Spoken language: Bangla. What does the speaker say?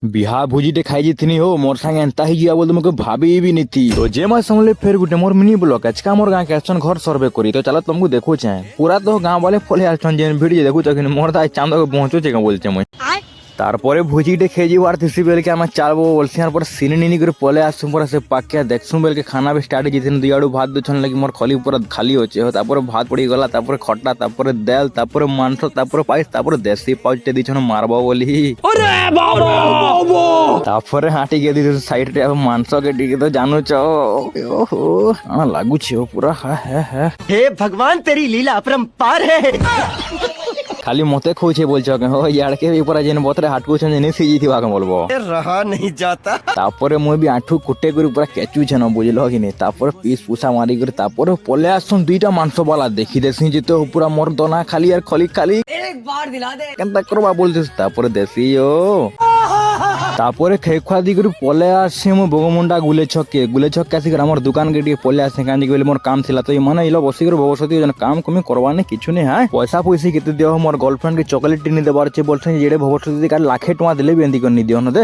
বিহা ভুজিটে খাই যেতিনি হো মোর সাথে এন্তা হয়ে যাওয়া বলতে মোকে ভাবি বি নিতি তো যে মাস সমলে ফের গুটে মোর মিনি ব্লক আজকে মোর গাঁ के আসছন ঘর সর্ভে করি তো চলো तुमको देखो चाहे पूरा तो गांव वाले फले আসছন যে ভিডিও দেখো তো কিন্তু মোর তাই চাঁদ পৌঁছছে কেন বলছে মই তারপরে ভুজিটে খেয়ে যাবো আর তিসি বেলকে আমার চালবো বলছি তারপরে সিনে নিনি করে পলে আসছুম পরে সে পাকিয়া দেখছুম বেলকে খানা भी স্টার্ট হয়ে যেতেন দুই আড়ু ভাত দুছন লাগি মোর খলি পুরা খালি হচ্ছে তারপরে ভাত পড়ি গলা তারপরে খট্টা তারপরে দেল তারপরে মাংস তারপরে পাইস তারপরে দেশি পাউচটে দিছন মারবো বলি তারপরে হাঁটি গিয়ে দিদি সাইডে মাংস কেটে তো জানুছ ওহো লাগুছে পুরা হ্যাঁ হ্যাঁ हे भगवान तेरी लीला अपरंपार है। খালি মতে খুঁজছে বলছো ও ইয়াড়কে পুরা যেন বতরে হাটকুছেন জিনিস সিজিথিবা কে বলবো रहा नहीं जाता। তারপরে মুই বি আঁঠু কুটে করে পুরা কেচুছে না বুঝল কি নি তারপরে পিস পুষা মারি করে তারপরে পলে আসছন দুইটা মাংস বালা দেখি দেছি যেতে পুরা মোর দনা খালি আর খলি খালি एक बार दिला दे। কেনতা করবা বলছিস তারপরে দেশি ও তারপরে খেয়ে খোয়া দি করে পলে আসছে মো বগমুন্ডা গুলে ছকে আসি করে আমার দোকান কে দিয়ে পলে আসে কাঁদি গেলে মোর কাম ছিল তো মানে এলো বসি করে ভবিষ্যতে যেন কাম কমি করবা নেই কিছু নেই হ্যাঁ পয়সা পয়সা কেতে দেওয়া মোর গার্লফ্রেন্ড কে চকলেট টিনি দেবার আছে বলছেন যেড়ে ভবিষ্যতে কার লাখে টাকা দিলে বেন্দি করে নি দিও না দে